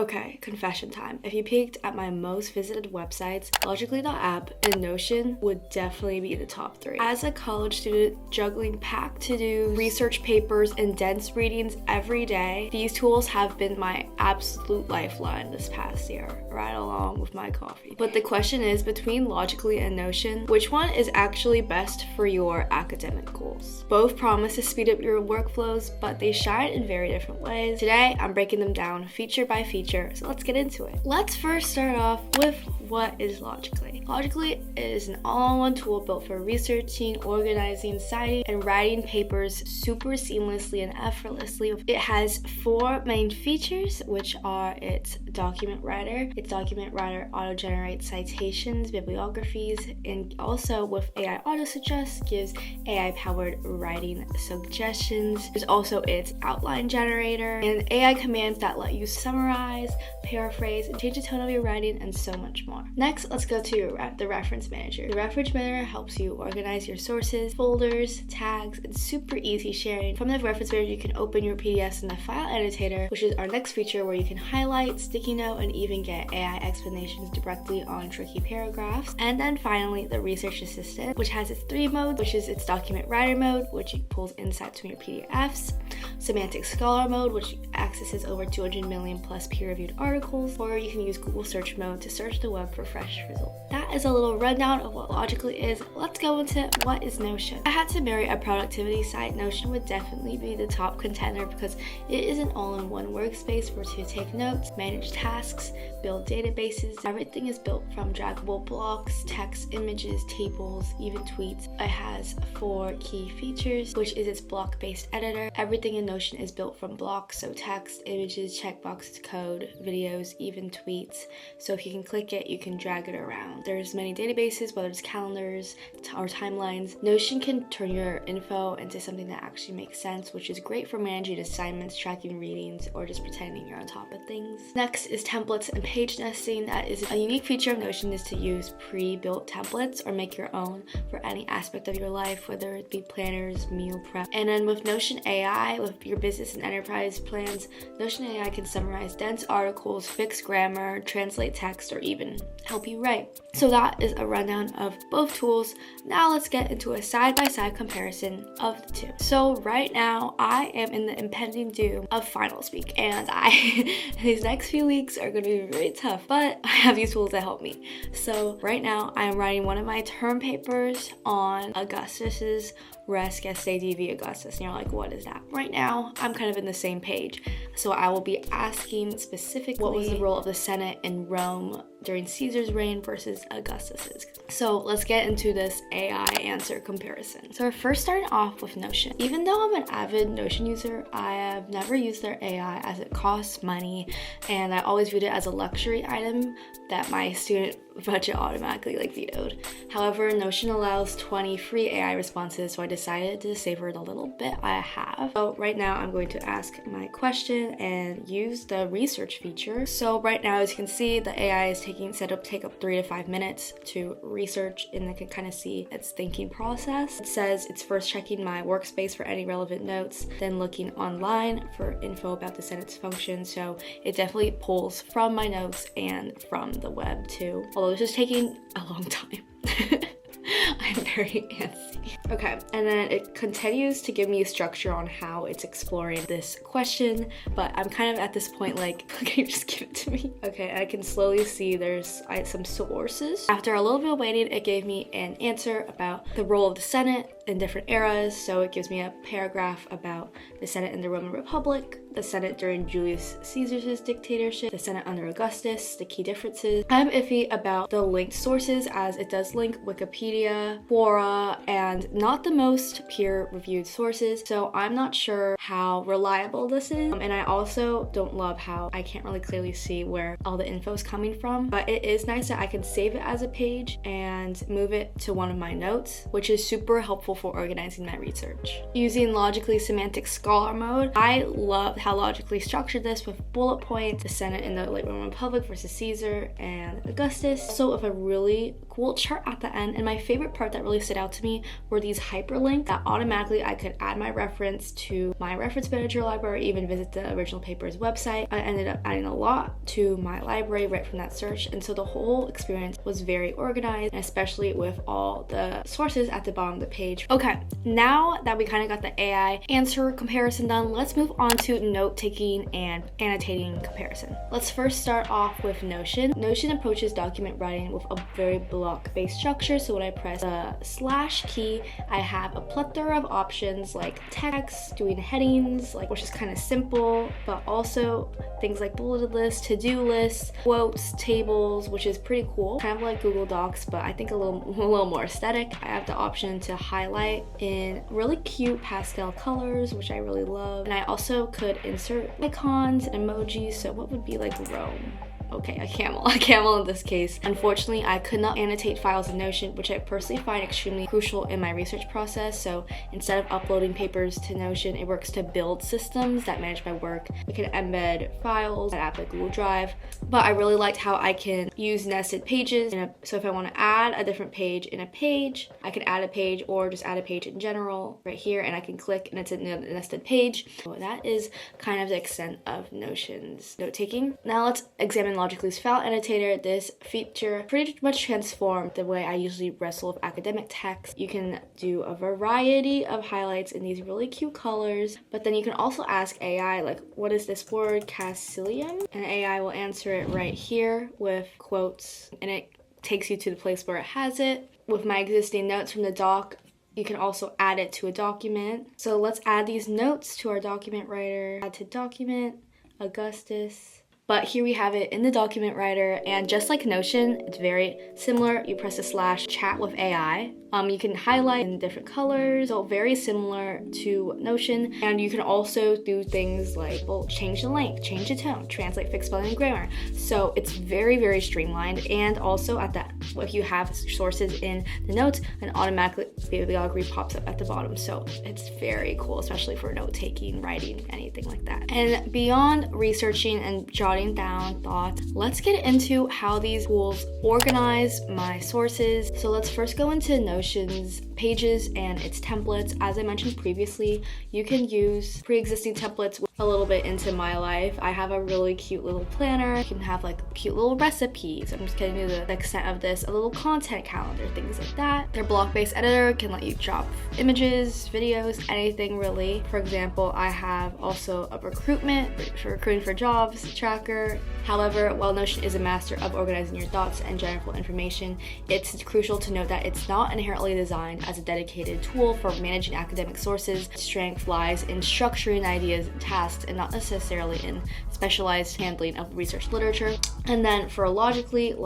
Okay, confession time. If you peeked at my most visited websites, Logically.app and Notion would definitely be the top 3. As a college student juggling packed to-dos, research papers, and dense readings every day, these tools have been my absolute lifeline this past year, right along with my coffee. But the question is, between Logically and Notion, which one is actually best for your academic goals? Both promise to speed up your workflows, but they shine in very different ways. Today, I'm breaking them down feature by feature, so let's get into it. Let's first start off with what is Logically. Logically is an all-in-one tool built for researching, organizing, citing, and writing papers super seamlessly and effortlessly. It has 4 main features, which are its document writer. Its document writer auto-generates citations, bibliographies, and also with AI auto-suggest gives AI-powered writing suggestions. There's also its outline generator and AI commands that let you summarize, paraphrase, and change the tone of your writing, and so much more. Next, let's go to the reference manager. The reference manager helps you organize your sources, folders, tags, and super easy sharing. From the reference manager, you can open your PDFs in the file annotator, which is our next feature where you can highlight, sticky note, and even get AI explanations directly on tricky paragraphs. And then finally, the research assistant, which has its 3 modes, which is its document writer mode, which pulls insights from your PDFs, semantic scholar mode, which accesses over 200 million plus peer-reviewed articles, or you can use Google search mode to search the web for fresh results. That is a little rundown of what Logically is. Let's go into what is Notion. If I had to marry a productivity site, Notion would definitely be the top contender because it is an all-in-one workspace where to take notes, manage tasks, build databases. Everything is built from draggable blocks, text, images, tables, even tweets. It has 4 key features, which is its block-based editor. Everything in Notion is built from blocks, so text, images, checkboxes, code, videos, even tweets. So if you can click it, you can drag it around. There's many databases, whether it's calendars or timelines. Notion can turn your info into something that actually makes sense, which is great for managing assignments, tracking readings, or just pretending you're on top of things. Next is templates and page nesting. That is a unique feature of Notion, is to use pre-built templates or make your own for any aspect of your life, whether it be planners, meal prep. And then with Notion AI, with your business and enterprise plans, Notion AI can summarize dense articles, fix grammar, translate text, or even help you write. So that is a rundown of both tools. Now let's get into a side-by-side comparison of the 2. So right now I am in the impending doom of finals week, and these next few weeks are going to be really tough, but I have these tools that help me. So right now I am writing one of my term papers on Augustus's Res Gestae Divi Augustus, and you're like, what is that? Right now I'm kind of in the same page, so I will be asking specifically what was the role of the Senate in Rome during Caesar's reign versus Augustus's. So let's get into this AI answer comparison. So we're first starting off with Notion. Even though I'm an avid Notion user, I have never used their AI as it costs money, and I always viewed it as a luxury item that my student budget automatically vetoed. However, Notion allows 20 free AI responses, so I decided to savor the little bit I have. So right now I'm going to ask my question and use the research feature. So right now, as you can see, the AI is said to take up 3 to 5 minutes to research, and I can kind of see its thinking process. It says it's first checking my workspace for any relevant notes, then looking online for info about the Senate's function. So it definitely pulls from my notes and from the web too, although this is taking a long time. I'm very antsy. Okay, and then it continues to give me a structure on how it's exploring this question, but I'm kind of at this point can you just give it to me? Okay, I can slowly see there's some sources. After a little bit of waiting, it gave me an answer about the role of the Senate in different eras. So it gives me a paragraph about the Senate in the Roman Republic, the Senate during Julius Caesar's dictatorship, the Senate under Augustus, the key differences. I'm iffy about the linked sources, as it does link Wikipedia, Quora, and not the most peer-reviewed sources, so I'm not sure how reliable this is. And I also don't love how I can't really clearly see where all the info is coming from, but it is nice that I can save it as a page and move it to one of my notes, which is super helpful for organizing my research. Using Logically Semantic Scholar mode, I love how Logically structured this with bullet points, the Senate in the late Roman Republic versus Caesar and Augustus, so with a really cool chart at the end. And my favorite part part that really stood out to me were these hyperlinks that automatically I could add my reference to my reference manager library, even visit the original paper's website. I ended up adding a lot to my library right from that search, and so the whole experience was very organized, especially with all the sources at the bottom of the page. Okay, now that we kind of got the AI answer comparison done, let's move on to note-taking and annotating comparison. Let's first start off with Notion. Notion approaches document writing with a very block-based structure, so when I press the slash key, I have a plethora of options like text, doing headings, which is kind of simple, but also things like bulleted lists, to-do lists, quotes, tables, which is pretty cool. Kind of like Google Docs, but I think a little more aesthetic. I have the option to highlight in really cute pastel colors, which I really love. And I also could insert icons and emojis. So what would be like Rome? Okay, a camel in this case. Unfortunately, I could not annotate files in Notion, which I personally find extremely crucial in my research process. So instead of uploading papers to Notion, it works to build systems that manage my work. I can embed files, an app like Google Drive, but I really liked how I can use nested pages. So if I want to add a different page in a page, I can add a page or just add a page in general right here, and I can click and it's a nested page. So that is kind of the extent of Notion's note-taking. Now let's examine Logically's file annotator. This feature pretty much transformed the way I usually wrestle with academic text. You can do a variety of highlights in these really cute colors, but then you can also ask AI, like, what is this word, Caecilium? And AI will answer it right here with quotes, and it takes you to the place where it has it. With my existing notes from the doc, you can also add it to a document. So let's add these notes to our document writer. Add to document, Augustus. But here we have it in the document writer, and just like Notion, it's very similar. You press the slash chat with AI. You can highlight in different colors, so very similar to Notion. And you can also do things like, well, change the length, change the tone, translate fixed spelling and grammar. So it's very, very streamlined. And also at that, if you have sources in the notes, then automatically bibliography pops up at the bottom. So it's very cool, especially for note-taking, writing, anything like that. And beyond researching and jotting down thoughts, let's get into how these tools organize my sources. So let's first go into Notion's pages and its templates. As I mentioned previously, you can use pre-existing templates a little bit into my life. I have a really cute little planner. You can have like cute little recipes. I'm just getting to the extent of this, a little content calendar, things like that. Their block-based editor can let you drop images, videos, anything really. For example, I have also a recruitment for recruiting for jobs tracker. However, while Notion is a master of organizing your thoughts and general information, it's crucial to note that it's not inherently designed as a dedicated tool for managing academic sources. Strength lies in structuring ideas and tasks, and not necessarily in specialized handling of research literature. And then for Logically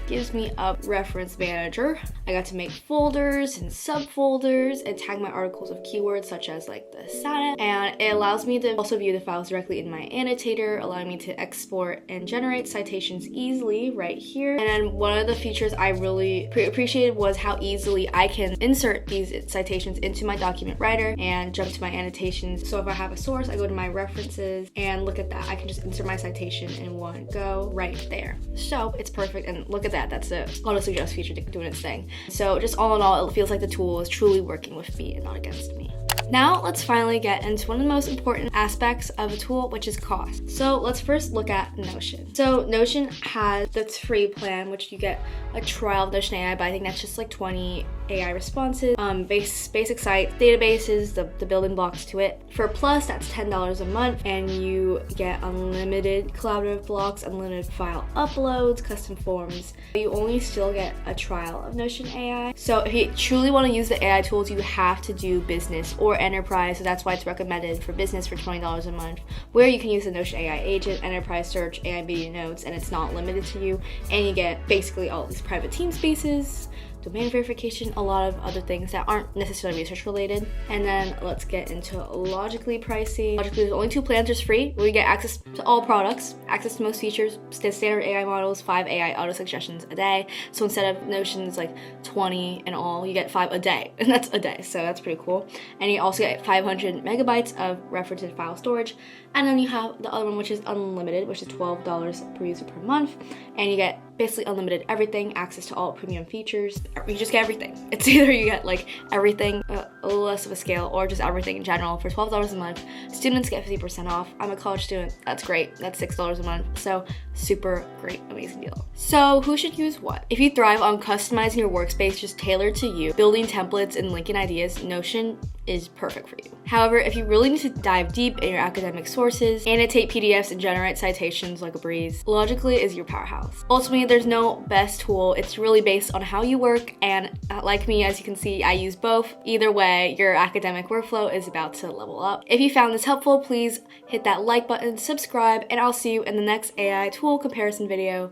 gives me a reference manager. I got to make folders and subfolders and tag my articles with keywords such as like the Senate, and it allows me to also view the files directly in my annotator, allowing me to export and generate citations easily right here. And then one of the features I really appreciated was how easily I can insert these citations into my document writer and jump to my annotations. So if I have a source, I go to my references and look at that. I can just insert my citation in one go right there. So it's perfect, and look at that. That's a auto-suggest feature doing its thing. So just all in all, it feels like the tool is truly working with me and not against me. Now let's finally get into one of the most important aspects of a tool, which is cost. So let's first look at Notion. So Notion has its free plan, which you get a trial of Notion AI, but I think that's just like 20 AI responses, basic site, databases, the building blocks to it. For Plus, that's $10 a month, and you get unlimited collaborative blocks, unlimited file uploads, custom forms. You only still get a trial of Notion AI. So if you truly want to use the AI tools, you have to do business or enterprise. So that's why it's recommended for business for $20 a month, where you can use the Notion AI agent, enterprise search, AI media notes, and it's not limited to you. And you get basically all these private team spaces, domain verification, a lot of other things that aren't necessarily research related. And then let's get into Logically pricing. Logically, there's only 2 plans. There's free, where you get access to all products, access to most features, standard AI models, 5 AI auto suggestions a day. So instead of Notion's like 20 and all, you get 5 a day, and that's a day. So that's pretty cool. And you also get 500 megabytes of referenced file storage. And then you have the other one, which is unlimited, which is $12 per user per month, and you get basically unlimited everything, access to all premium features. You just get everything. It's either you get like everything, a little less of a scale, or just everything in general for $12 a month. Students get 50% off. I'm a college student. That's great. That's $6 a month. So super great, amazing deal. So who should use what? If you thrive on customizing your workspace just tailored to you, building templates and linking ideas, Notion is perfect for you. However, if you really need to dive deep in your academic sources, annotate PDFs, and generate citations like a breeze, Logically is your powerhouse. Ultimately, there's no best tool. It's really based on how you work, and like me, as you can see, I use both. Either way, your academic workflow is about to level up. If you found this helpful, please hit that like button, subscribe, and I'll see you in the next AI tool comparison video.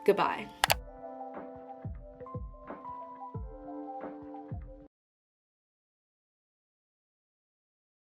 Goodbye.